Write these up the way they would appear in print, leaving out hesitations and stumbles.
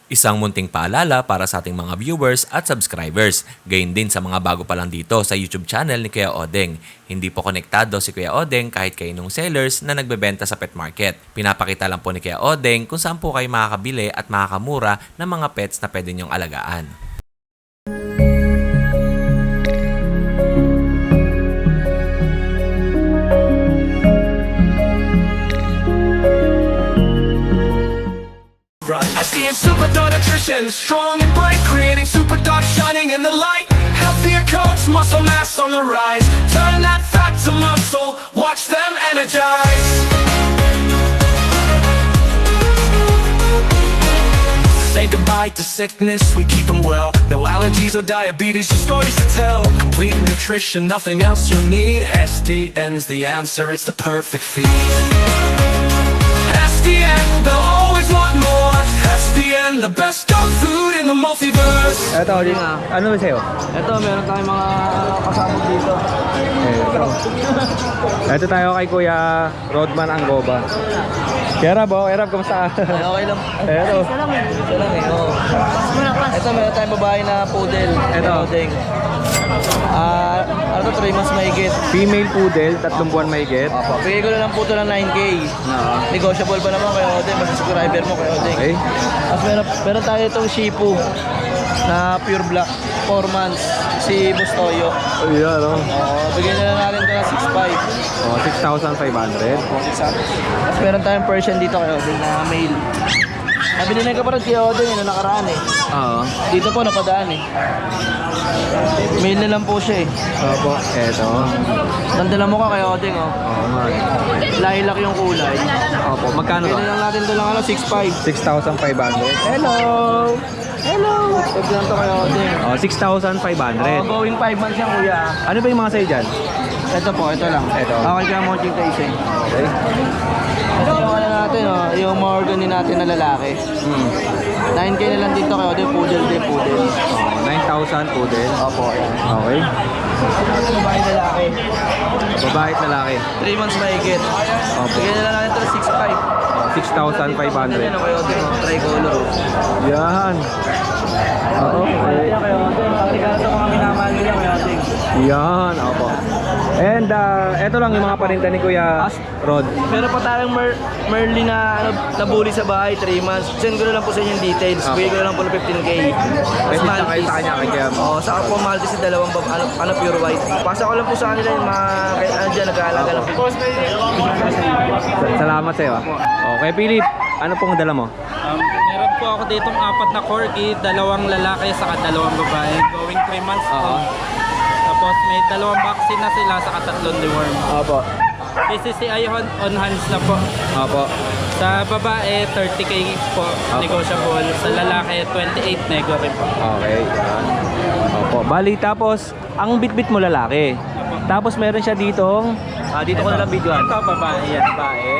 Isang munting paalala para sa ating mga viewers at subscribers. Gayon din sa mga bago pa lang dito sa YouTube channel ni Kuya Odeng. Hindi po konektado si Kuya Odeng kahit kaninong sellers na nagbebenta sa pet market. Pinapakita lang po ni Kuya Odeng kung saan po kayo makakabili at makakamura ng mga pets na pwede niyong alagaan. Superdog nutrition, strong and bright, creating superdog shining in the light. Healthier coats, muscle mass on the rise. Turn that fat to muscle, watch them energize. Say goodbye to sickness, we keep them well. No allergies or diabetes, just stories to tell. Complete nutrition, nothing else you need. SDN's the answer, it's the perfect feed. SDN, they'll always want more. SDN, the best dog food in the multiverse. Eto, ano ba sa'yo? Ito, meron tayong mga kasama dito. Eto tayo kay Kuya Rodman Angoba. Kuya Rab, kamusta? Okay lang. Eto. Isa lang eh. Oo. Ito, meron tayong babae na poodle. Ito. Odeng. Ano to, 3 months mahigit. Female poodle, 3 buwan mahigit. Bigay ko na lang po ito ng 9K. Negotiable pa naman kayo, Odeng. Basta subscriber mo kayo, Odeng. Okay. Tapos meron tayo itong Shih Tzu na pure black. 4 months. Si Bustoyo. Ayan, no? Bigyan na lang natin ito ng 6.5. 6,500. Tapos meron tayong Persian dito kayo, Odeng, na male. Nabili na yung kapatid kay Odeng, yun ang nakaraan eh. Oo. Dito po napadaan eh. Male na lang po siya eh. Opo. Eto. Ganda lang mukha kay Odeng oh. Oo nga. Lilac yung kulay. Opo. Magkano Bili to? lang natin ito lang 6.5. 6,500. Hello! Hello! Ito lang to kay Odeng. 6,500. Going 5 months yan kuya. Ano ba yung mga sa'yo dyan? Ito po, ito lang. Ito. Okay kaya mo ching tayo eh. Okay. Ito yung ano natin oh, yung mahogany natin na lalaki. 9K na lang dito kay Odeng, poodle din, poodle. 9,000 poodle. Opo, yan. Okay. Babae lalaki. Babae at lalaki. 3 months mahigit. Opo. Bigyan na lang natin ito ng 6.5. 6,500. Ano kayo Odeng, tricolor oh. Yan. Oo. Okay. Yan kayo Odeng, pati ka na ito mga minamahal nila kayo Odeng. Yan. Opo. And eto lang yung mga paninda ni Kuya Rod. Meron pa tayong Merlin na nabuli sa bahay, 3 months. Send ko na lang po sa inyo yung details. Bigay ko na lang po ng 15K. Message na kayo sa kanya kay Kuya. Oo, saka po Maltese sa dalawang pure white. Pasa ko lang po sa kanila yung mga dyan nag-aalaga lang po. Salamat sa'yo. Okay, Philip. Ano pong dala mo? Meron po ako ditong 4 na corgi, 2 lalaki saka 2 babae. Going 3 months po. Tapos may 2 vaccine na sila saka 3 deworm. Opo. PCCI on hands na po. Opo. Sa babae 30K po, negotiable. Sa lalaki 28 nego rin po. Okay. Yan. Opo. Bali, tapos, ang bitbit mo lalaki. Tapos meron siya ditong, dito ko na lang videoan. Ito babae yan. Babae.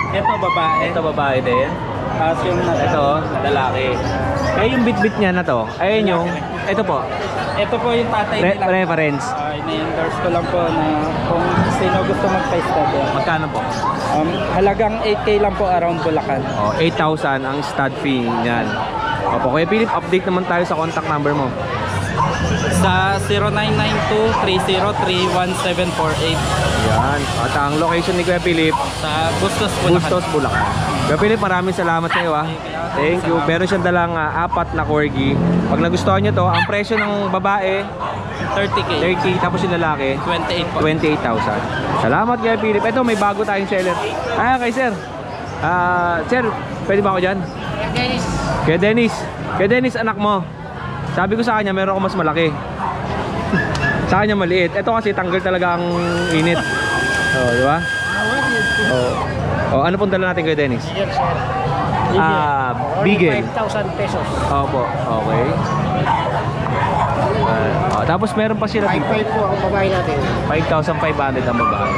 Ito babae. Ito babae din. Tapos yung Ito, lalaki. Kaya yung bitbit niya na to, ayun yung, ito po, ito po yung tatay nila. reference. Ini-endorse ko lang po na kung sino gusto mag-study. Magkano po? Halagang 8K lang po around Bulacan. 8,000 ang stud fee niyan. Opo, Kuya Philip, update naman tayo sa contact number mo. Sa 0992-303-1748 Yan. At ang location ni Kuya Philip, sa Bustos, Bulacan. Bustos, Bulacan. Kuya Philip, maraming salamat sa iyo. Thank you. Meron siyang dalang 4 na corgi. Pag nagustuhan nyo to, ang presyo ng babae, 30K. 30, tapos yung lalaki, 28 po. 28,000. Salamat Kuya Philip. Ito, may bago tayong seller. Kay sir. Sir, pwede ba ako dyan? Kuya Dennis. Kuya Dennis, anak mo. Sabi ko sa kanya, meron ako mas malaki. Sa kanya maliit. Ito kasi tanggal talaga ang init. Di ba? Ano pong dala natin Kuya Dennis? Bigel. 5,000 pesos. Opo, okay. Tapos meron pa sila dito. 5.5 po ang babae natin. 5,500 ang babae.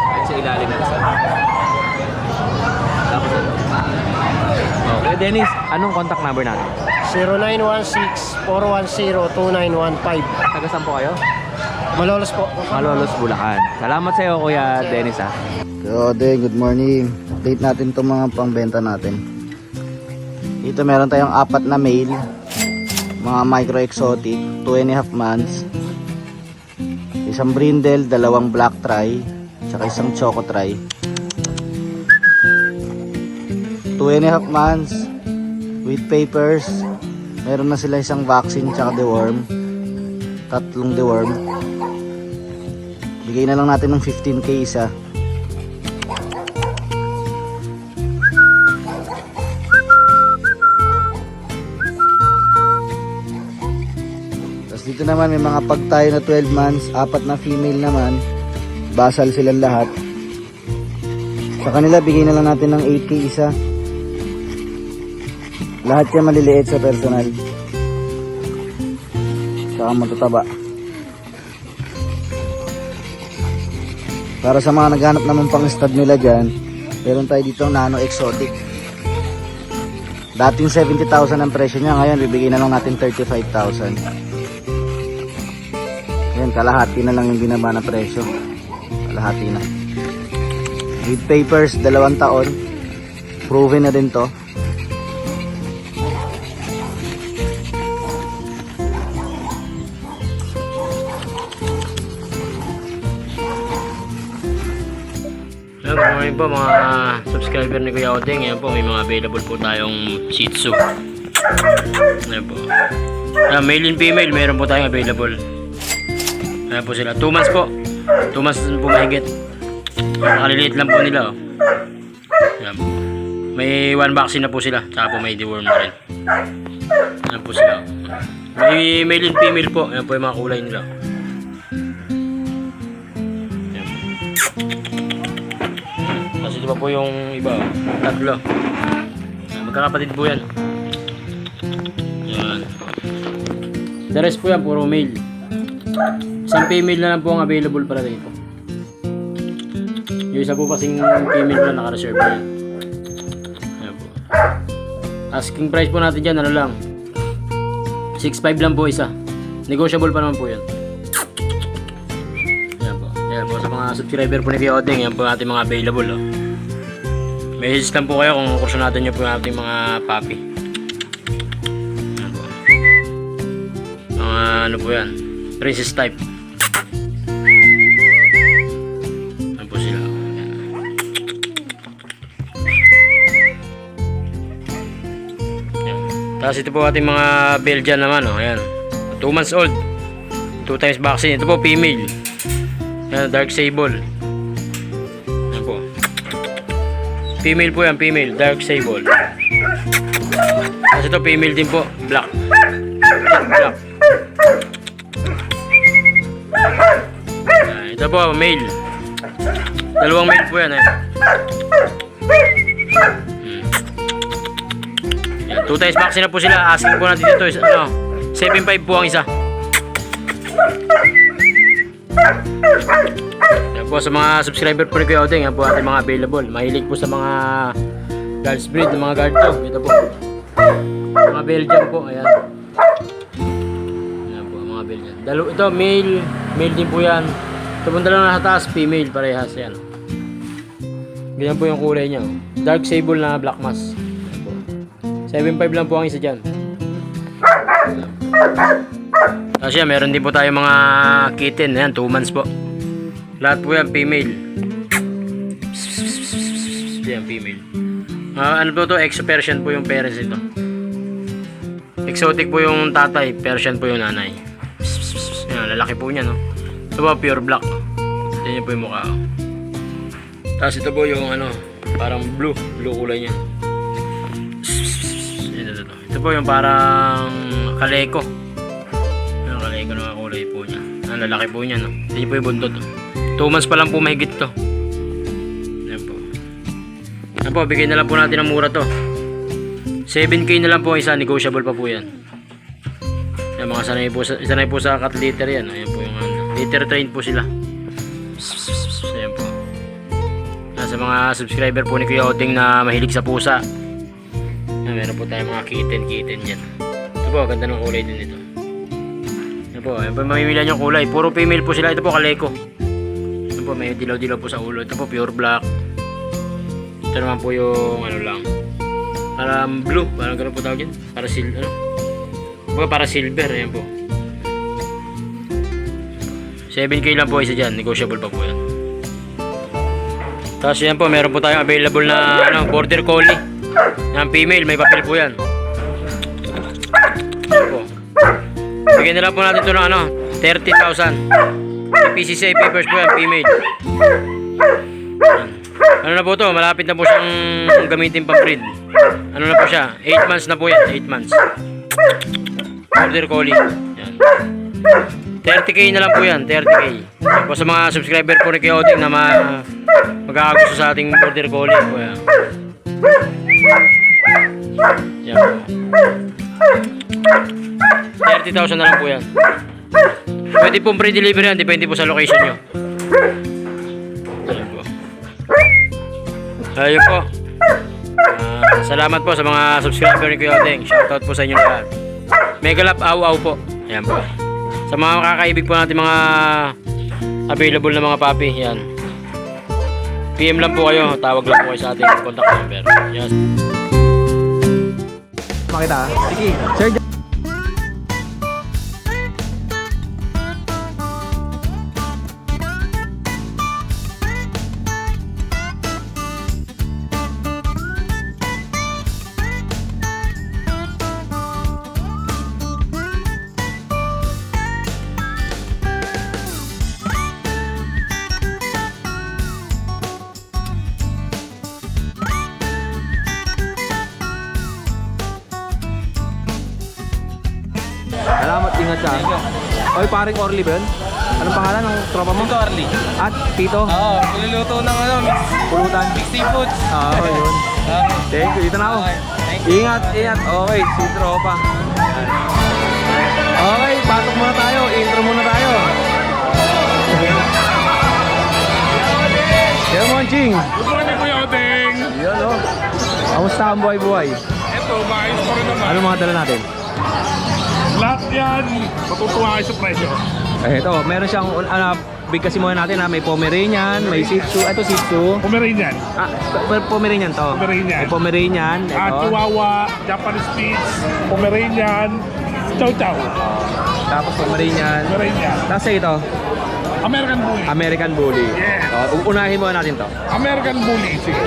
Ayun sa ilalim na isa. Tapos okay, Dennis, anong contact number natin? 0916-410-2915. Taga saan po kayo? Malolos po. Malolos, Bulacan. Salamat sa iyo Kuya Dennis So, good morning. Update natin itong mga pangbenta natin. Dito meron tayong 4 na male, mga micro exotic, 2.5 months. Isang brindle, 2 black try, tsaka isang choco try. 2.5 months with papers. Meron na sila isang vaccine tsaka deworm. 3 deworm. Bigay na lang natin ng 15k isa. Tapos dito naman may mga pag tayo na 12 months, 4 na female naman. Basal silang lahat. Sa kanila bigay na lang natin ng 8k isa. Lahat yan maliliit sa personal. Saka matataba. Para sa mga naghanap naman pang stud nila dyan, meron tayo dito ang nano exotic. Dating 70,000 ang presyo niya, ngayon bibigyan na lang natin 35,000. Yan, kalahati na lang yung binaba na presyo. Kalahati na. With papers, 2 taon. Proven na din to. Good morning po mga subscriber ni Kuya Odeng. Ayan po, may mga available po tayong Shih Tzu. Ayan po. Male and female, meron po tayong available. Ayan po sila. 2 months po. 2 months po mahigit. Nakaliliit lang po nila. Oh. Ayan po. May 1 vaccine na po sila. Tsaka po may deworm na rin. Ayan po sila. May male and female po. Ayan po yung mga kulay nila. Kasi di ba po yung iba, 3. Magkakapatid po yan. Yan. The rest po yan, puro male. Isang female na lang po ang available para dito. Yung isa po kasing female na naka-reserve po yan. Yan po. Asking price po natin dyan, ano lang, 6.5 lang po isa. Negotiable pa naman po yan. Yan po sa mga subscriber po ni Kuya Odeng, yan po ating mga available. Oh. Message lang po kayo kung kursunado nyo po yung ating mga puppy. Yan po. Mga ano po yan, princess type. Yan po sila. Yan. Yan. Tapos ito po ating mga Belgian naman. Oh. Ayan. 2 months old. 2 times vaccine. Ito po female. Yan, dark sable. Yan po. Female po yan, female. Dark sable. Kasi ito female din po. Black. Black. Yan, ito po, male. 2 male po yan. Yan, 2 times vaccine na po sila. Asking po natin dito is ano, 7.5 po ang isa. Yan po sa mga subscriber po ni Kuya Odeng, yan po ating mga available. Mahilig po sa mga guards breed, mga guard dog. Ito po, mga Belgian po, ayan. Yan po, mga Belgian. Ito, male din po yan. Ito po lang nasa taas, female, parehas yan. Ganyan po yung kulay niya. Dark sable na black mask. 7.5 lang po ang isa dyan. Kasi yan, meron din po tayo mga kitten. Ayan, 2 months po. Lahat po yan, female. Yan, female. Ano po to? Exo-Persian po yung parents nito. Exotic po yung tatay, Persian po yung nanay. Yan, lalaki po niya, no? Ito po, pure black. Yan po yung mukha. Tapos ito po yung ano, parang blue kulay niya. Ito po yung parang kaleko. Yung kaleko na kulay po niya. Ang lalaki po niya, no? Hindi po yung buntot. 2 months pa lang po mahigit to. Yan po. Yan po, bigay na lang po natin ng mura to. 7k na lang po isa, negotiable pa po yan. Yan, mga sanay po sa cat litter yan. Ayan po yung ano. Litter trained po sila. Ayan po. Yan, sa mga subscriber po ni Kuya Odeng na mahilig sa pusa. Yan, meron po tayong mga kitten dyan. Ito po, ganda ng kulay din ito. Yan po, mamimilihan yung kulay. Puro female po sila. Ito po, kaleko. Ito po, may dilaw-dilaw po sa ulo. Ito po, pure black. Ito naman po yung ano lang. Parang blue, parang gano'n po tawag yan. Para silver, ano? Para silver, ayan po. 7K lang po isa dyan, negotiable pa po yan. Tapos yan po, meron po tayong available na ano, border collie. Yan, female, may papel po yan. Yan po. Bigyan na lang po natin ito ng ano, 30,000. May PCCI papers po yan, female. Yan. Ano na po to, malapit na po siyang gamitin pang breed. Ano na po siya, 8 months na po yan, 8 months. Border collie. Yan. 30K na lang po yan, 30K. Po sa mga subscriber po ni Kuya Odeng na magkakagusto sa ating border collie po yan. Yan po. 30,000 na lang po yan. Pwede pong free delivery yan, depende po sa location nyo. Ayan po. Ayun po. Salamat po sa mga subscriber ni Kuya Odeng. Shoutout po sa inyo lahat. Megalap aw-aw po. Ayan po. Sa mga makakaibig po natin mga available na mga papi, yan. PM lang po kayo, tawag lang po kayo sa ating contact number. Yes. Makita? Sige. Sir, salamat, ingat ka. Oy, paring Orly ba yun? Anong pangalan ng tropa mo? Tito Arlie. At Tito? Oo, niluluto ng ano, Pulutan? mixed seafoods. Yun. Thank you. Dito na ako. Ingat, ingat. Okay, si tropa. Okay, patok muna tayo. Intro muna tayo. Kaya Monching. Gusto kami Kuya Odeng. Yan o. Kamusta ang buhay-buhay? Ito, maayos pa rin naman. Ano mga dala natin? Lahat yan, matutuwa kayo sa presyo. Ito, meron siyang, bigkasin muna natin ha. May Pomeranian, may Shih Tzu. Ito Shih Tzu. Pomeranian, Pomeranian to. Pomeranian. May Pomeranian. Ito. Chihuahua, Japanese Spitz, Pomeranian, Chow Chow. Tapos Pomeranian. Pomeranian. Tapos ito, American Bully. American Bully. Yes. Unahin muna natin to. American Bully, sige.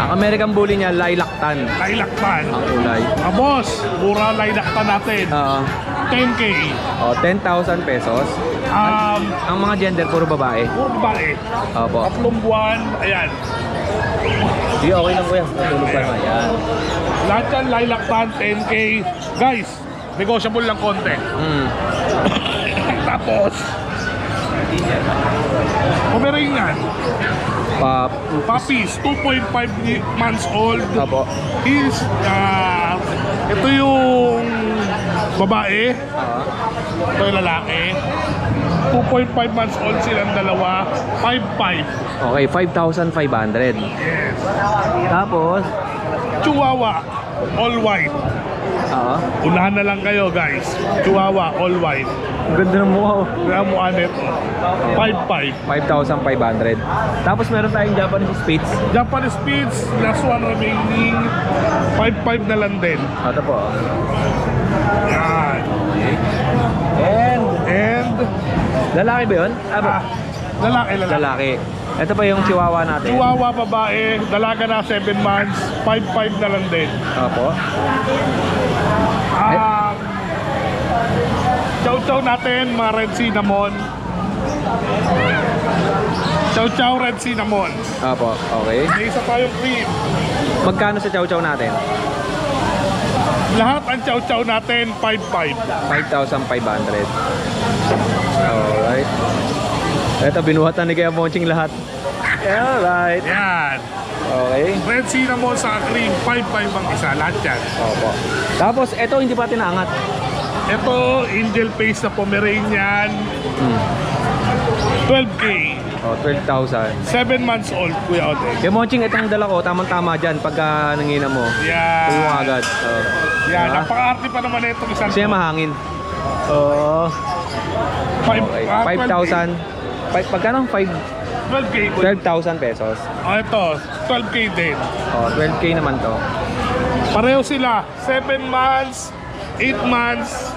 Ang American Bully niya, lilac tan. Lailakpan. Ang kulay. Boss, mura lailakpan natin. 10K. 10,000 pesos. Ang mga gender, puro babae. Puro babae. Opo. 3 buwan, ayan. Di, okay lang kuya. Natulog pa naman. Yan. Lahat yan, lailakpan, 10K. Guys, negotiable lang konti. Tapos, Pomeranian. Puppies, 2.5 months old. Opo. Is, ito yung babae. Ito yung lalaki. 2.5 months old silang dalawa. 5.5. Okay, 5,500. Yes. Tapos, Chihuahua, all white. Unahan na lang kayo guys. Chihuahua, all white. ang ganda ng mukha. Kaya mukha nito. 5.5. 5,500. Tapos meron tayong Japanese Spitz. Japanese Spitz, last one remaining. 5.5 na lang din. Ito po. Yan. And Lalaki ba yun? lalaki. Lalaki. Ito pa yung Chihuahua natin. Chihuahua babae, dalaga na 7 months, 5.5 na lang din. Opo. Chow Chow natin, mga red cinnamon. Chow Chow red cinnamon. Opo, okay. May isa tayong cream. Magkano sa Chow Chow natin? Lahat ang Chow Chow natin, 5.5. 5,500. Alright. Ito, binuhatan ni Kuya Monching lahat. Alright. Yan. Okay. Red cinnamon sa cream, 5.5 ang isa. Lahat yan. Opo. Tapos, ito hindi pa tinaangat. Ito, angel face na Pomeranian. 12K. Oh, 12,000. 7 months old, Kuya Odeng. Kuya Monching, itong dala ko, tamang-tama dyan pagka nangina mo. Yan. Tuyo agad. Yan, Diba? napaka-arte pa naman itong isang Kasi mahangin. Oo. Okay. 5,000. Pagkano? 12K. 12,000 pesos. Ito, 12K din. Oh, 12K naman to. Pareho sila, 7 months, 8 months,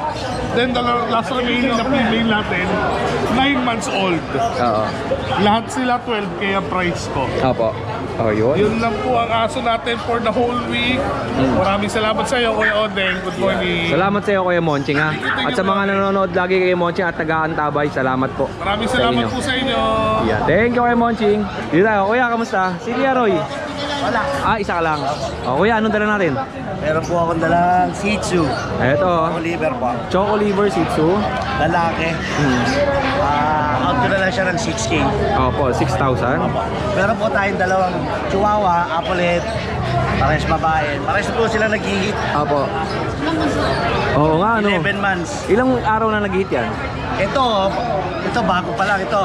then the last remaining na female natin, 9 months old. Oo. Lahat sila 12K ang price ko. Opo. Oh, yun. Yun lang po ang aso natin for the whole week. Maraming salamat sa iyo, Kuya Odeng. Good morning. Salamat sa iyo, Kuya Monching, ha. At sa mga nanonood lagi kay Monching at taga-antabay, salamat po. Maraming sa salamat inyo. po sa inyo. Yeah. Thank you, Kuya Monching. Dito tayo. Kuya, kamusta? Si Kuya Roy. Wala. Isa ka lang. Oh, Kuya, anong dala natin? Meron po akong dalang Shih Tzu. Eto, Oliver po. Choco Liver Shih Tzu. Lalaki. Out ko na lang siya ng 6K. Opo, 6,000. Meron po tayong dalawang Chihuahua, Applehead. Parehas babae. Parehas po sila nag-hit. Opo. Oo nga, ano. 11 months. Ilang araw na nag-hit yan? Ito bago pa lang ito.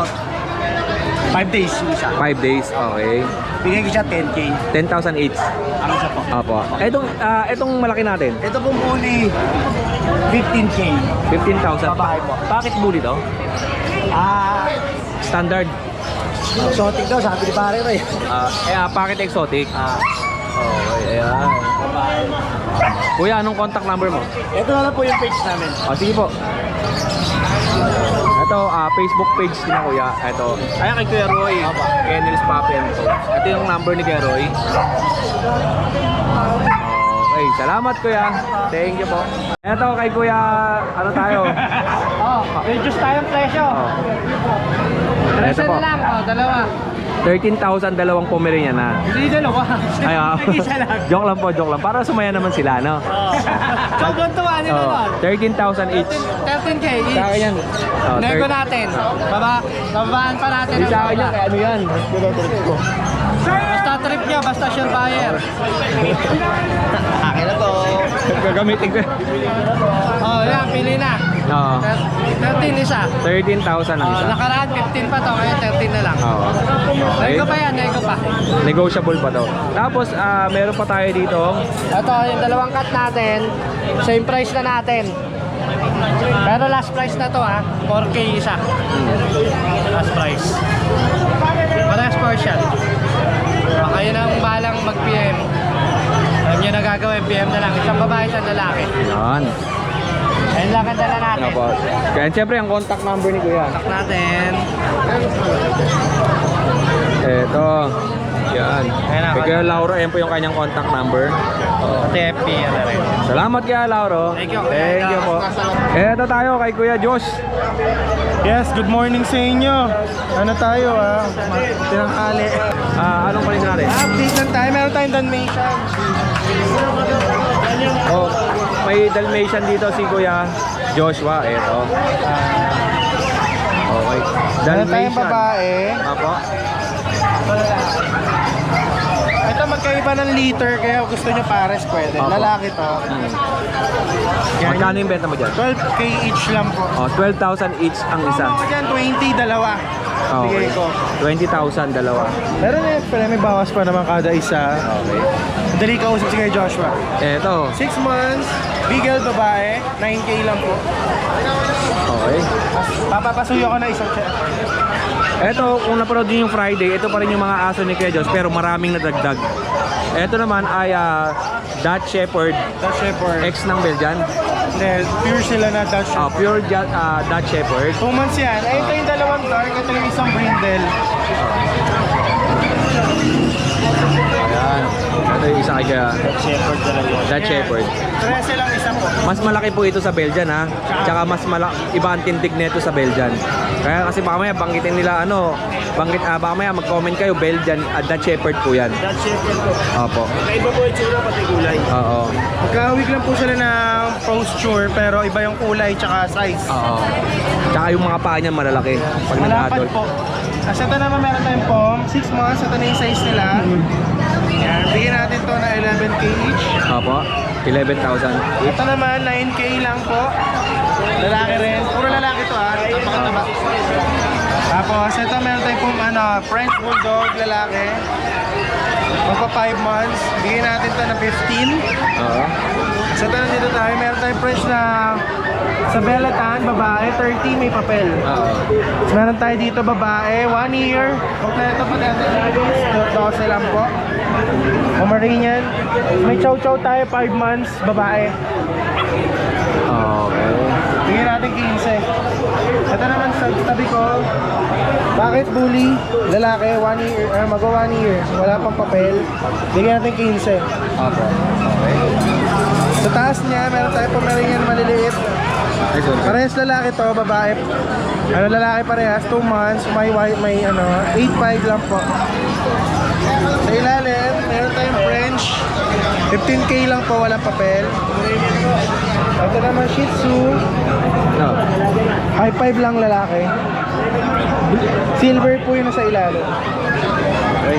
5 days yung isa. 5 days, okay. Bigyan ko siya 10K. 10,000 each. Ang isa po. Opo. Etong malaki natin, Ito pong bully, 15K. 15,000. Babae po. Bakit bully to? Standard. Exotic daw, sabi ni pare Ray. Bakit exotic? Okay, ayan. Kuya, anong contact number mo? Ito na lang po yung page namin. Sige po. Ito, Facebook page din na kuya. Ito. Ayan kay Kuya Roy. Kennel's Puppy and Toys. Ito yung number ni Kuya Roy. Okay, salamat kuya. Thank you po. Ito kay Kuya, ano tayo? Reduce tayong presyo. Ito po. Dalawa. 13,000 dalawang Pomeranian na. Hindi dalawa. Ay, Isa lang. joke lang po, joke lang. Para sumaya naman sila, no? So, ganito ano Oh, 13,000 each. 13K each. Sa akin yan. Oh, Nego natin. Babaan pa natin. Sa akin yan, kaya ano yan? Basta trip niya, basta sure buyer. Akin na to. Gagamitin ko. Oh, yan, pili na. Oo. 13 isa. 13,000 ang isa. Nakaraan 15 pa to, ngayon 13 na lang. Oo. Okay. Nego pa yan, nego pa. Negotiable pa to. Tapos, meron pa tayo dito. Ito, yung dalawang cut natin, same price na natin. Pero last price na to 4K isa. Last price. Parehas Persian. Kayo nang balang mag-PM. Alam nyo na gagawin, PM na lang. Isang babae, isang lalaki. Yan. Ayun lang ang dala natin. Opo. Kaya siyempre, ang contact number ni Kuya. Cut natin. Eto. Yan. Ayan na, Kay Kuya Lauro, ayan po yung kanyang contact number. TFP, yan na rin. Salamat Kuya Lauro. Thank you. Thank you po. Eto tayo kay Kuya Josh. Yes, good morning sa inyo. Ano tayo tinanghali. Anong palis natin? Update lang tayo. Meron tayong Dalmatian. Oh, may Dalmatian dito si Kuya Joshua. Eto. Okay. Meron tayong babae. Apo. Ito magkaiba ng liter kaya gusto nyo pares pwede. Opo. Lalaki to. Yan, Magkano yung benta mo dyan? 12K each lang po. Oh, 12,000 each ang isa. Ako dyan, 20, dalawa. Bigay ko. 20,000 dalawa. Meron pero may bawas pa naman kada isa. Okay. Dali ka usap si Kuya Joshua. Eto. 6 months, bigel babae, 9K lang po. Okay. Papapasuyo ko na isang check. Eto, kung napanood din yung Friday, ito pa rin yung mga aso ni Kuya Josh, pero maraming nadagdag. Ito naman ay Dutch Shepherd, Dutch Shepherd. X ng Belgian. Then, pure sila na Dutch Shepherd. Pure Dutch Shepherd. 2 months yan. Ay, ito yung dalawang dark. Ito yung isang brindle. Ayan. Ito yung isa kay Kuya Shepherd talaga. Dutch Shepherd. 13 lang isa po. Mas malaki po ito sa Belgian ha. Tsaka mas iba ang tindig nito sa Belgian. Kaya kasi baka maya banggitin nila baka maya mag-comment kayo Belgian Dutch Shepherd po yan. Dutch Shepherd po. Opo. Kaiba po yung tsura pati kulay. Oo. Magkahawig lang po sila ng posture pero iba yung kulay tsaka size. Oo. Tsaka yung mga paa niya malalaki pag Malapad nag-adult. po. Kasi ito naman meron tayong pom. 6 months. Ito na yung size nila. Yan. Bigyan natin to na 11K each. Opo. 11,000 each. Ito naman 9K lang po. Lalaki rin. Puro lalaki to Napakataba. Tapos, ito meron tayong pong French Bulldog, lalaki. Magpa 5 months. Bigyan natin to na 15. Oo. So, ito nandito tayo. Meron tayong French na sa Belatan, babae, 30, may papel. Oo. So, meron tayo dito, babae, 1 year. Kompleto pa natin. 12 lang po. Pomeranian. May chow chow tayo, 5 months, babae. Okay. Bigyan natin 15. Ito naman sa tabi ko, bakit bully? Lalaki, 1 year, mag-1 year. Wala pang papel. Bigyan natin 15. Opo. Okay. Sa taas niya, meron tayo Pomeranian maliliit. Ay, sorry. Parehas lalaki to, babae. Lalaki parehas, 2 months, may white, may 8.5 lang po. Sa ilalim, meron tayong French. 15K lang po, walang papel. Ito naman Shih Tzu. No. 5.5 lang lalaki. Silver po yun nasa ilalim. Okay.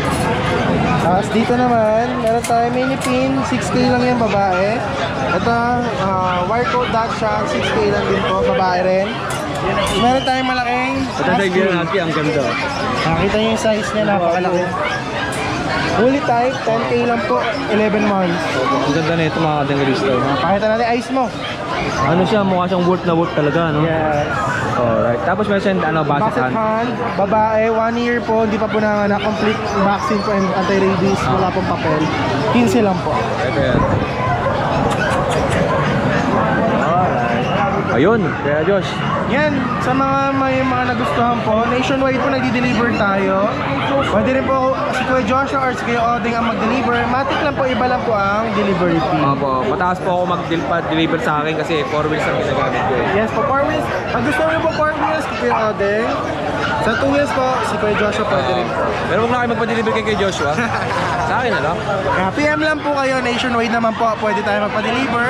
Tapos dito naman, meron tayo mini pin, 6K lang yan, babae. Ito, wire coat Dachshund, 6K lang din po, babae rin. Meron tayong malaking Ito sa ibigyan natin, ang ganda. Nakita niyo yung size niya, napakalaki. Fully type, 10K lang po, 11 months. Ang ganda na ito mga kadengalisto. Pakita natin ice mo. Ano siya, mukha siyang wolf na wolf talaga, no? Yes. Alright. Tapos may send, Basset basset hand. hand, babae, 1 year po, hindi pa po na complete vaccine po and anti-rabies, wala pong papel. 15 lang po. Ito yan. Alright. Ayun, kaya Josh. Yan, sa may mga nagustuhan po, nationwide po nagdi-deliver tayo. Pwede rin po si Kuya Joshua or si Kuya Oding ang mag-deliver. Matik lang po, iba lang po ang delivery fee. Opo, mataas po ako mag-deliver sa akin kasi 4 wheels ang ginagamit ko eh. Yes po, 4 wheels. Pag gusto mo po 4 wheels, si Kuya Oding. Sa 2 wheels po, si Kuya Joshua pwede rin po. Pero huwag na kayo magpa-deliver kay Joshua. Sa akin na lang. Kaya PM lang po kayo, nationwide naman po, pwede tayo magpa-deliver.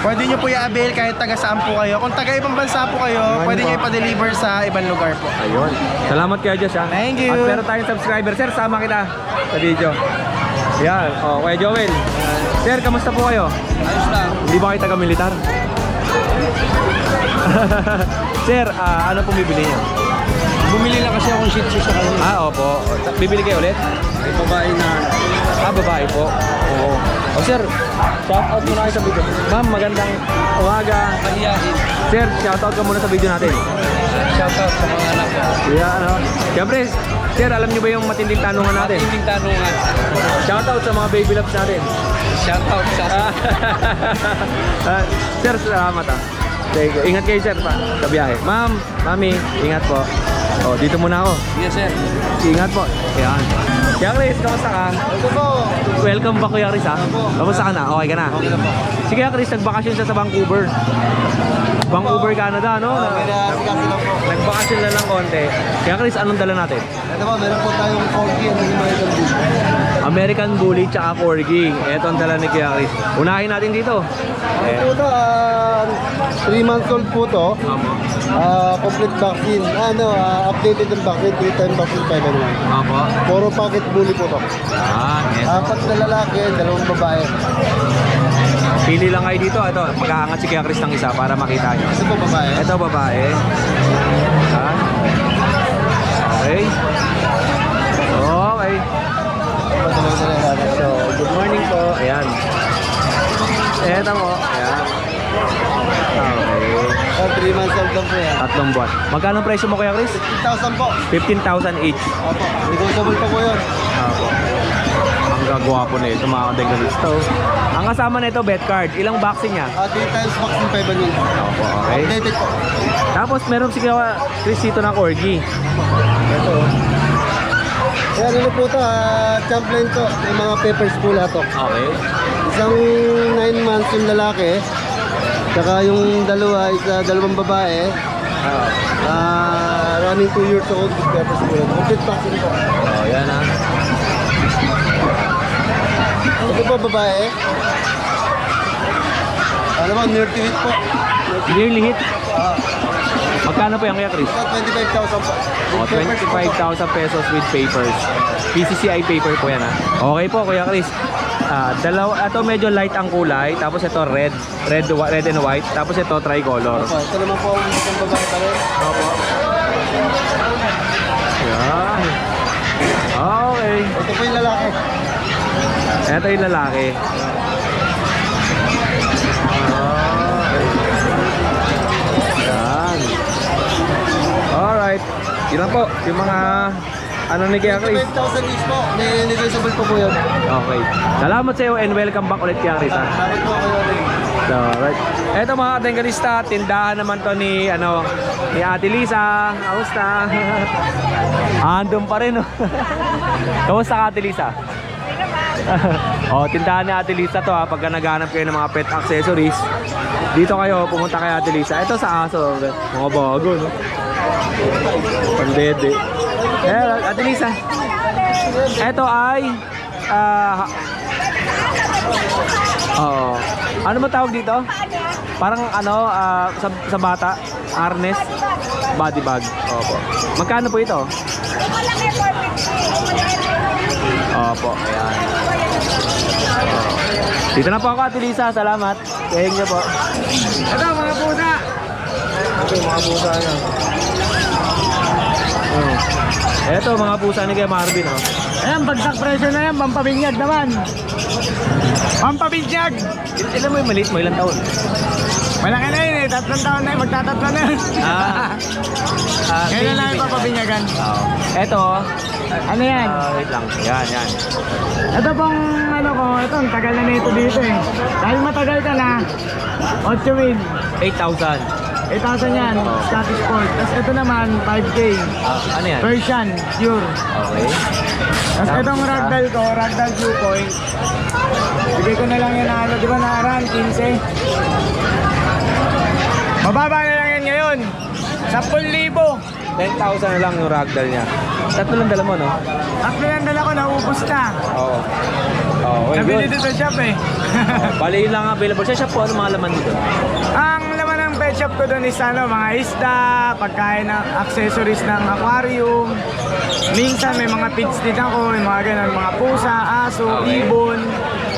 Pwede nyo po i-avail kahit taga saan po kayo. Kung taga ibang bansa po kayo, pwede nyo i-pa-deliver sa ibang lugar po. Ayun. Salamat kaya Josh ha. Thank you. At meron tayong subscriber. Sir, sama kita sa video. Yan. O, Kuya Joel. Sir, kamusta po kayo? Ayos lang. Hindi ba kayo taga-militar? Sir, ano pong bibili niyo? Bumili lang kasi akong Shih Tzu sa kanila. Opo. Bibili kayo ulit? May babae na. Babae po. Oo. O sir, shout out muna kayo sa video. Ma'am, magandang umaga. Mahiyain. Sir, shout out ka muna sa video natin. Shoutout sa mga anak ko. Yeah, ano? Siyempre, sir, alam niyo ba yung matinding tanungan natin? Matinding tanungan. Shout out sa mga baby loves natin. Shoutout sa Sir, salamat ah. Sige, ingat kayo sir sa biyahe. Ma'am, mami, ingat po. Oh, dito muna ako. Yes, sir. Ingat po. Yan. Kuya Chris, kamusta ka? Ito po. Welcome back Kuya Chris ha. Kamusta ka na? Okay ka na? Okay na po. Si Kuya Chris, nagbakasyon siya sa Vancouver. Vancouver, Canada, no? Pinasikas lang po. Nagbakasyon na lang konti. Kaya Chris, anong dala natin? Ito po, meron po tayong corgi and American Bully. American Bully tsaka Corgi. Ito ang dala ni Kuya Chris. Unahin natin dito. Ito po, 3 months old po to. Complete vaccine. Updated yung vaccine, 3 time vaccine, 5 and 1. Apo. Puro pocket bully po to. Yes. 4 na lalaki, 2 babae. Pili lang kayo dito. Ito, mag-aangat si Kuya Chris ng isa para makita nyo. Ito po babae. Ito, babae. Yan. Okay. Okay. So, good morning po. Ayan. Eto mo. Ayan. Okay. 3 months old lang po yan. 3 buwan. Magkano ang presyo mo Kuya Chris? 15,000 po. 15,000 each. Opo, negotiable pa po yun. Apo. Ang gagwapo na ito mga kadengalisto. Ang kasama na ito, bet card. Ilang vaccine niya? 3 times vaccine, 5 and 1. Opo, okay. Updated po. Tapos meron si Kuya Chris dito na Corgi. Ito. Ayan, ano po ito, champlain to. Yung mga papers po lahat to. Okay. Isang 9 months yung lalaki. Saka yung dalawang babae. Running 2 years old with papers po yun. Complete vaccine po. Oh, yan ha. Ito po babae. Ano ba, near to hit po. Nearly hit. Magkano po yan Kuya Chris? 25,000 po. Oh, 25,000 pesos with papers. PCCI paper po yan ha. Okay po Kuya Chris. Ito medyo light ang kulay. Tapos ito red and white. Tapos ito tricolor. Ito naman po ang isang babae pa rin. Opo. Yan. Okay. Ito po yung lalaki. Ito yung lalaki. Yan. Alright. Yun lang po. Yung mga ano ni Kuya Chris. 20,000 each po. May negotiable po po yun. Okay. Salamat sa iyo and welcome back ulit Kuya Chris. Salamat po kayo. So, right. Eto mga katengalista, tindahan naman to ni ni Ate Lisa. Kamusta? Andun pa rin. Oh. Kamusta ka, Ate Lisa? Oh, tindahan ni Ate Lisa to ha. Pagka naghanap kayo ng mga pet accessories, dito kayo pumunta kay Ate Lisa. Ito sa aso, mga bago, no? Pandede. Ate Lisa. Ito ay ano mo tawag dito? Parang sa bata, harness, body bag. Opo. Magkano po ito? Opo, ayan. Dito na po ako, Ate Lisa. Salamat. Kayang niyo po. Ito, mga pusa. Ito, mga pusa niya. Ito, mga pusa ni Kuya Marvin. Ayan, bagsak presyo na yan, pampabinyag naman. Pampabinyag! Ilan mo yung maliit mo? Ilang taon? Malaki na yun eh, 3 taon na yun, magtatatlo na yun. Kailan lang yung papabinyagan? Ito, Ano yan? wait lang. Yan. Ito pong ano ko, ito, ang tagal na nito dito eh. Dahil matagal ka na, 8 win. 8,000. 8,000 yan, Scottish Fold. Tapos ito naman, 5K. Ano yan? Persian, pure. Okay. Tapos itong ragdoll ko, ragdoll viewpoint. Bigay ko na lang yan na ano, di ba nakaraan, 15. Mababa na lang yan ngayon. 10,000. 10,000 na lang yung ragdoll niya. Tatlo lang dala mo, no? Tatlo lang dala ko, naubos na. Oo. Okay, Nabili good. dito sa shop eh. Bali yun lang available sa shop po. Ano mga laman dito? Ang laman ng pet shop ko doon is mga isda, pagkain ng accessories ng aquarium. Minsan may mga feeds din ako, may mga ganun, mga pusa, aso, ibon,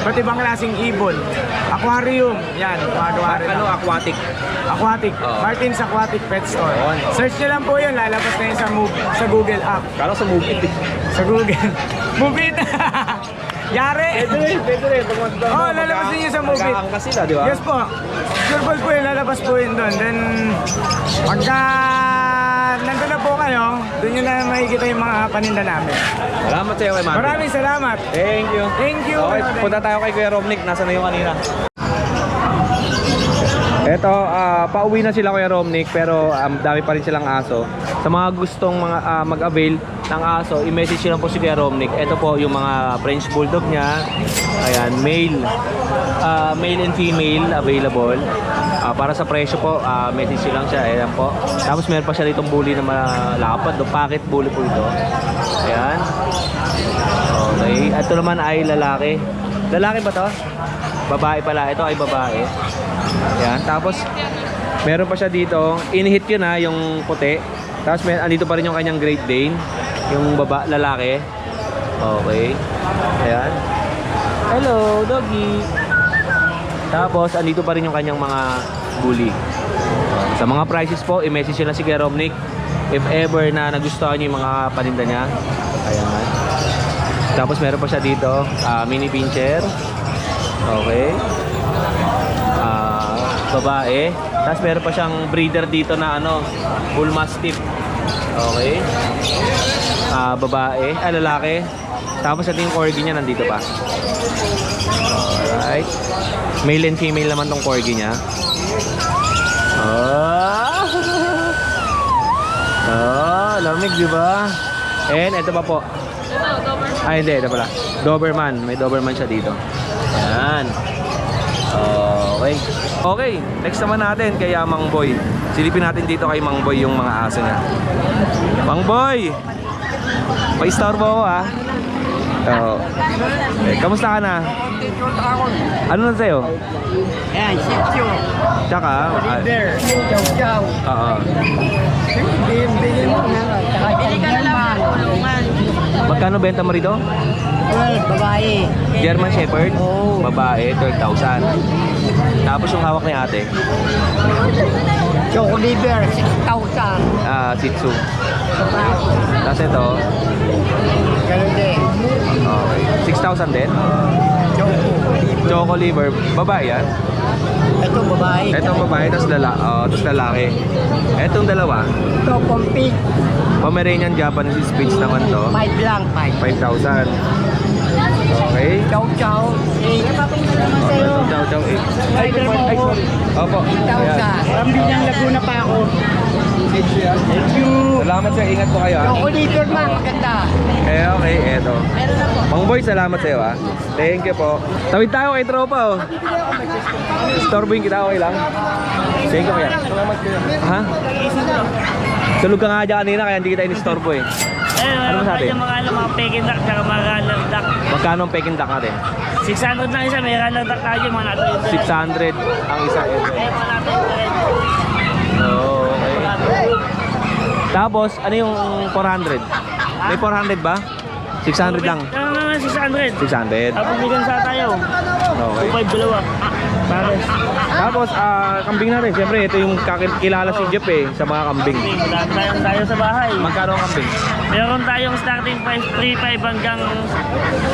ba't ibang klaseng ibon. Aquarium, yan, magawa rin. Ano, ako. aquatic? Aquatic, Oo. Martin's Aquatic Pet Store. Yun. Search nyo lang po yun, lalabas na yun sa Google app. Kala sa movie. Sa Google. Movie na! Yari! Pwede rin. Oo, lalabas din yun sa movie. Nag-aangkas sila, di ba? Yes po. Sure ball po yun, lalabas po yun doon. Then, pagka nandun na po kayo, doon nyo na makikita yung mga paninda namin. Salamat sa iyo kay Marvin. Maraming salamat. Thank you. Thank you. Okay, punta tayo kay Kuya Romnick. Nasaan na yung kanina? Eto, pauwi na sila Kuya Romnick pero dami pa rin silang aso. Sa mga gustong mag-avail ng aso, i-message nyo lang po si Kuya Romnick. Ito po yung mga French Bulldog niya. Ayan, male and female available. Para sa presyo po, message nyo lang siya. Ayan po. Tapos meron pa siya ditong bully na malapad. Pocket bully po ito. Ayan. Okay. Ito naman ay lalaki. Lalaki ba to? Babae pala. Ito ay babae. Ayan. Tapos meron pa siya dito. Inhit yun yung puti. Tapos andito pa rin yung kanyang Great Dane. Yung lalaki. Okay. Ayan. Hello, doggy. Tapos andito pa rin yung kanyang mga bully. Sa mga prices po, i-message nyo lang si Kuya Romnick if ever na nagustuhan nyo yung mga paninda niya. Ayan. Tapos meron pa siya dito, mini pincher. Okay. Babae. Tapos meron pa siyang breeder dito na bull mastiff. Okay. Babae, lalaki. Tapos ito yung corgi niya nandito pa. Alright. Male and female naman tong corgi niya. Lamig, di ba? And ito pa po. Ay, hindi, ito pala. Doberman. May Doberman siya dito. Ayan. Okay. Okay, next naman natin kay Mang Boy. Silipin natin dito kay Mang Boy yung mga aso niya. Mang Boy! May istorbo ako kamusta ka na? Ano na sa'yo? Ayan, Shih Tzu. Tsaka? There. Chow chow. Oo. Bigyan mo na. Bili ka na lang tulungan. Magkano benta mo rito? Babae. German Shepherd? Oo. Babae, 12,000. Tapos yung hawak ni ate, Choco liver, 6,000. Shih Tzu. Tapos ito, Ganun din. okay. 6,000 din? Choco liver, babae yan? Ito babae. Ito babae, tapos lalaki. Etong dalawa, Ito pompig. Pomeranian Japanese Spitz naman to. 5 lang, 5. 5,000. Okay. Chow chow. Ito, chow chow 8. Ay, sorry. Opo. Ayan. Rambilang Laguna pa ako. Thank you. Salamat sir, ingat po kayo ha. Choco liver man, maganda. Okay, eto. Mang boy, salamat sa'yo ha. Thank you po. Tawid tayo kay tropa oh. Storboyin kita, okay lang? Thank you kaya. Ha? Tulog ka nga dyan kanina kaya hindi kita in-storbo eh. Ano masabi? Mga peking duck at mga runner duck. Magkano ang peking duck natin? 600 na isa, may runner duck tayo mga natin. 600 ang isa. Mga natin. Oh, okay. Tapos, ano yung 400? May 400 ba? 600 lang. 600. 600. Tapos bigyan sa tayo. Okay. 2.5 dalawa. Pares. Tapos, kambing natin. Siyempre, ito yung kilala si Jeff eh, sa mga kambing. Daan tayo sa bahay. Magkano ang kambing? Meron tayong starting price 3.5 hanggang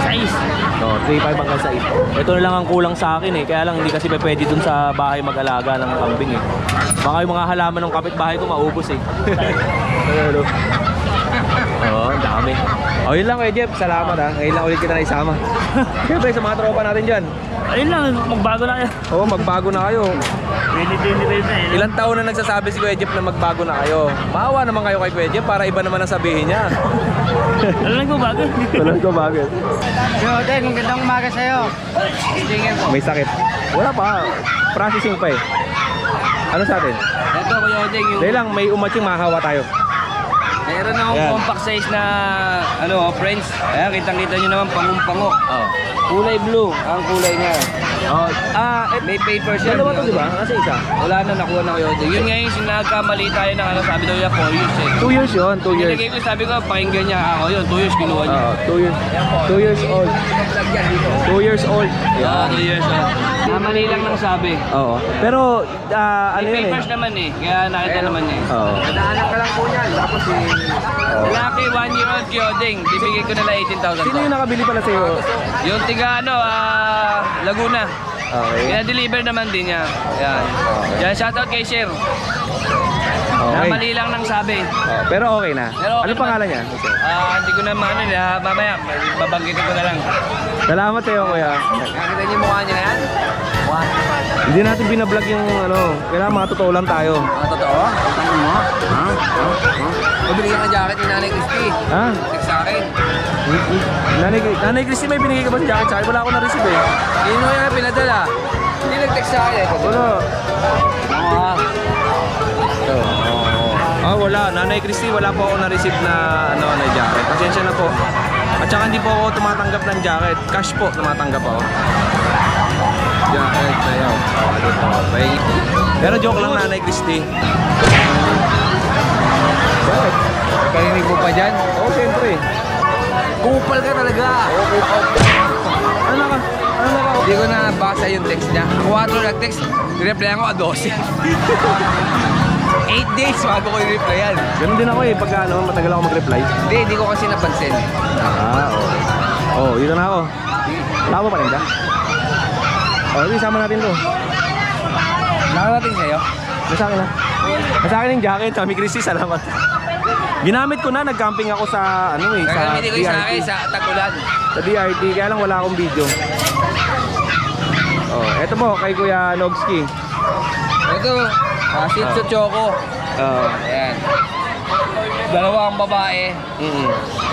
6. No, 3.5 hanggang sa 8. Ito na lang ang kulang sa akin eh. Kaya lang hindi kasi pwede dun sa bahay mag-alaga ng kambing eh. Baka yung mga halaman ng kapitbahay ko maubos eh. Ano? Oo, ang dami. O yun lang kay Jeff, salamat ha. Ngayon lang ulit kita na isama. Siyempre sa mga tropa natin dyan. Ayun lang, magbago na kayo. Oo, magbago na kayo. 2025 na eh. Ilang taon na nagsasabi si Kuya Jeff na magbago na kayo. Maawa naman kayo kay Kuya Jeff para iba naman ang sabihin niya. Alam lang ko bago. Walang ko bago. Yo, Den, magandang umaga sa'yo. May sakit. Wala pa. Processing pa eh. Ano sa atin? Ito Kuya Odeng, yung Dahil lang, may umatching mahahawa tayo. meron akong Ayan. compact size na friends. Ayan, kitang-kita nyo naman, pangung-pango. Oo. Kulay blue ang kulay niya. Oh, May paper siya. dalawa to di ba? Kasi isa. Wala na, nakuha na Kuya Odeng. Yun nga yung sinagkamali tayo ng sabi daw niya 4 years eh. 2 years yun, 2 years. Nilagay ko, sabi ko, pakinggan niya ako yun. 2 years kinuha niya. 2 years. 2 years old. 2 years old. Yeah, 2 years old. Mali lang ng sabi. Oo. Pero, ano May yun eh? papers naman eh. Kaya nakita naman niya eh. Oo. Nadaanan ka lang po niyan. Tapos lalaki, 1 year old Kyoding. Bibigay ko nila 18,000 Sino po. yung nakabili pala sa'yo? Yung tiga Laguna. Okay. Kina-deliver naman din niya. Yan. Yan, shoutout kay Sir. Okay. Mali lang ng sabi. Oh, pero okay na. Pero okay Ano pangalan niya? Hindi ko na mamaya, babanggitin ko na lang. Salamat sa'yo, kuya. Nakita niyo yung mukha niya na yan? Hindi natin binablog yung kailangan mga totoo lang tayo. Totoo? Tanong mo? Ha? Pabili ka ng jacket ni Nanay Christy. Ha? Text sa akin. Nanay Christy, may binigay ka ba sa jacket sa akin? Wala ako na-receive eh. Yun mo yung pinadala. Hindi nag-text sa akin. Wala. Oo. Wala. Nanay Christy, wala po ako na-receive na na jacket. Pasensya na po. At saka hindi po ako tumatanggap ng jacket. Cash po tumatanggap ako. Jacket na yun. Pero joke lang, Nanay Christy. Bakit? Parinig mo pa dyan? Oo, siyempre. Kupal ka talaga. Ano ka? Hindi ko na basa yung text niya. Ako 4 nag-text, reply ako 12. 8 days bago ko i-replyan. Ganun din ako eh. Pagka matagal ako mag-reply. Hindi ko kasi napansin. Okay. Oh, dito na ako. Tama pa rin ka? Okay, sama natin to. Nakarating sa'yo? Nasa akin na. Nasa akin yung jacket. Sabi Christy, salamat. Ginamit ko na. Nag-camping ako sa sa Gagamitin ko yung sa akin DRT. sa Tagulan. Sa DRT. Kaya lang wala akong video. Oh, eto po kay Kuya Nogski. Ito, Shih Tzu Choco. Ayan. Dalawang babae,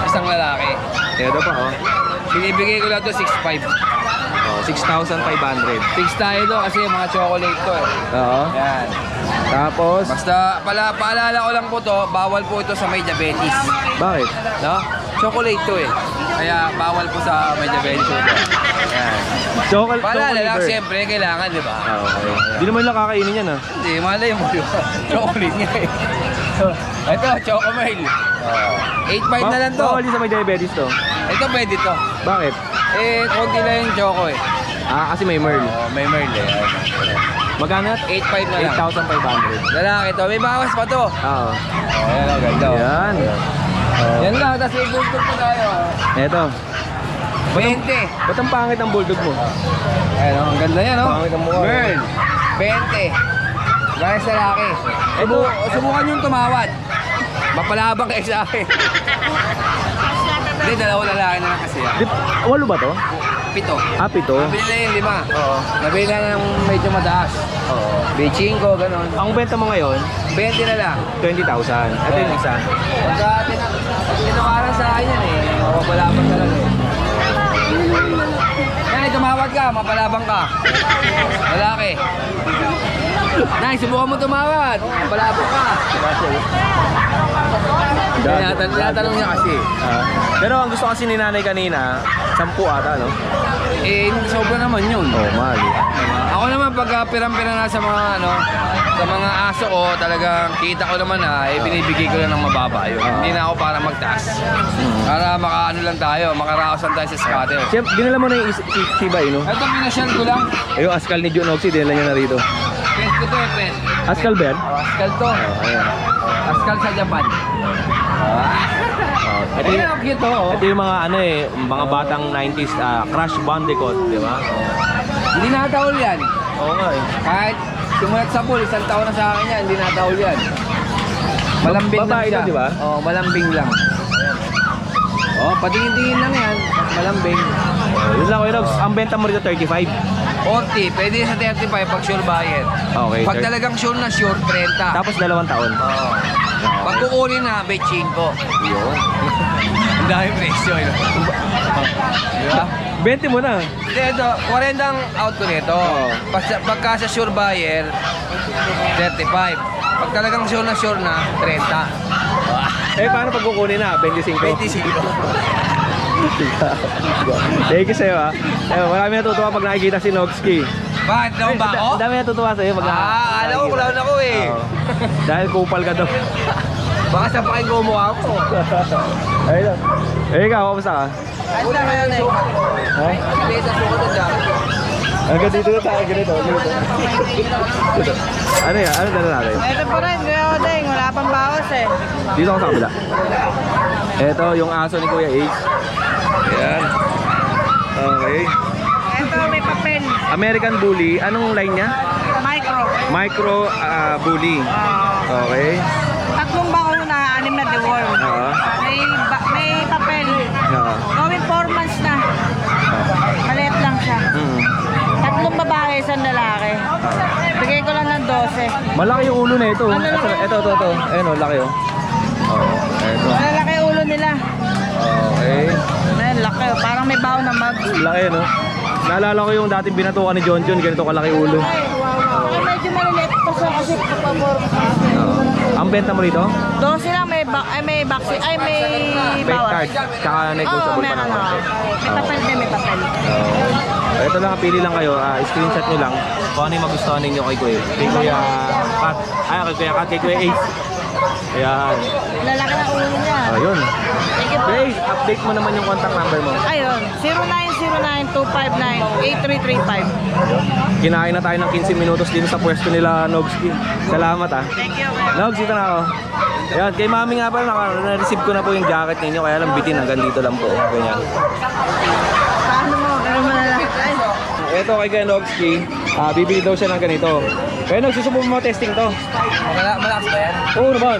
isang lalaki. Eto pa oh. Binibigay ko lang ito 6.5. Oh, 6,500. Fix tayo ito kasi mga chocolate to eh. Oo. Yan. Tapos, Basta paalala ko lang po to, bawal po ito sa may diabetes. bakit? No? Chocolate to eh. Kaya bawal po sa may diabetes ito. Yan. Paalala lang, liver. siyempre, kailangan, di ba? Okay. Hindi naman lang kakainin yan ah. Hindi, malay mo yun. Chocolate nga eh. Ito, Chocomile. 8.5 na lang to. Bawal din sa may diabetes to. Ito pwede to. Bakit? Eh, konti lang yung choco eh. Kasi may merl. May merl eh. Magkano? 8.5 na lang. 8,500. Lalaki to. May bawas pa to. Oo. Ayan o, ganda o. Yan. Yan lang, tapos may bulldog po tayo. Eto. 20. Ba't ang pangit ng bulldog mo? Ayan o, ang ganda yan o. Pangit ang mukha. Merl. 20. Gaya sa laki. Subukan yung tumawad. Mapalabang kayo sa akin. Hindi, dalawa lalaki na lang kasi yan. 8 ba to? 7. 7. Nabili na yung 5. Oo. Nabili na ng medyo mataas. Oo. Bichingo, ganon. Ang benta mo ngayon, 20 na lang. 20,000. Ito yung isa. Pagka tinukaran sa akin yan eh. Mapapalabang talaga eh. Nay, tumawad ka, mapalabang ka. Lalaki. Nay, subukan mo tumawad. Mapalabang ka. Tinatanong niya kasi. Pero ang gusto kasi ni nanay kanina, 10 ata, no? Eh, sobra naman yun. Mahal. Ako naman pagka pirang-pirang na sa mga sa mga aso ko, talagang kita ko naman binibigay ko lang ng mababa yun. Hindi na ako para magtaas. Para makaano lang tayo, makaraos lang tayo sa scatter. Siyempre, dinala mo na yung Shiba Inu. Ito, pinasyal ko lang. Yung Askal ni John Oxy, dinala niya na rito. Pet ko to eh, pet. Askal ba yan? Askal to. Ayan. Askal sa Japan. Ito Ayun, yung, ang cute to. ito yung mga mga batang 90s Crash Bandicoot, di ba? Hindi natahol yan. Oo nga eh. Kahit simulat sa pool, 1 taon na sa akin yan, hindi natahol yan. Malambing lang Babae siya. to, di ba? Oo, malambing lang. Oh, patingin-tingin lang yan. Malambing. Yun lang, Kuya Rogs. Ang benta mo rito 35. 40, pwede sa 35 pag sure buyer. Okay. Pag talagang sure na sure, 30. Tapos 2 taon. Oo. Pag kukunin na, may 5. Yun. Ang dami presyo. Diba? 20 mo na. Hindi, ito, 40 ang out ko nito. Pagka sa sure buyer, 35. Pag talagang sure na 30. Paano pag kukunin na? 25. 25. Thank you sa'yo marami natutuwa pag nakikita si Nogski. Bakit? Daw ba ako? Dami natutuwa sa'yo pag Alam ko, clown ako eh. Oo. Dahil kupal ka daw. Baka sa paking gumawa ako. Ayun lang. Ikaw, kamusta ka? Ano na kaya na eh? Ha? Hindi, sa suko na dyan. Hanggang dito na tayo, ganito. Ano yan? Ano dala natin? Ito po rin, Kuya Odeng. Wala pang bawas eh. Dito ako sa kabila. Ito, yung aso ni Kuya Ace. Ayan. Okay. Ito may papel. American Bully. Anong line niya? Micro. Micro Bully. Okay. Tatlong bako na, 6 na deworm. Oo. May papel. Oo. Going 4 months na. Maliit lang siya. Tatlong babae, 1 lalaki. Bigay ko lang ng 12. Malaki yung ulo na ito. Malaki. Ito. Ayun o, laki o. Ito. Malalaki ulo nila. Okay. Ayun, laki. Parang may baon na mag. Laki no? Naalala ko yung dating binatukan ni John, ganito kalaki ulo. Ay, medyo maliliit pa siya kasi kapabor. Ang benta mo rito? 12 lang, may vaccine. Ay, may Pay bawas. card. Tsaka negotiable pa meron naman. na. May papel din, may papel. Ito lang, pili lang kayo. Screenshot nyo lang kung ano yung magustuhan ninyo kay Kuya. Kay Kuya Kat. Kay Kuya Kat, kay Kuya Ace. Ayan. Lalaki na ulo niya. Ayun. Thank you po. Kuya Ace, update mo naman yung contact number mo. Ayun, 0909-259-8335. Kinain na tayo ng 15 minutos din sa pwesto nila Nogski. Salamat Thank you. Nogs, dito na ako. Ayan, kay Mami nga pala, na-receive ko na po yung jacket ninyo. Kaya lang bitin, hanggang dito lang po. Ganyan. Paano mo? Ganun mo na lang. Ito kay Kuya Nogski, bibili daw siya ng ganito. Kaya Nogs, susubukan mo testing to. Malakas ba yan? Oo naman.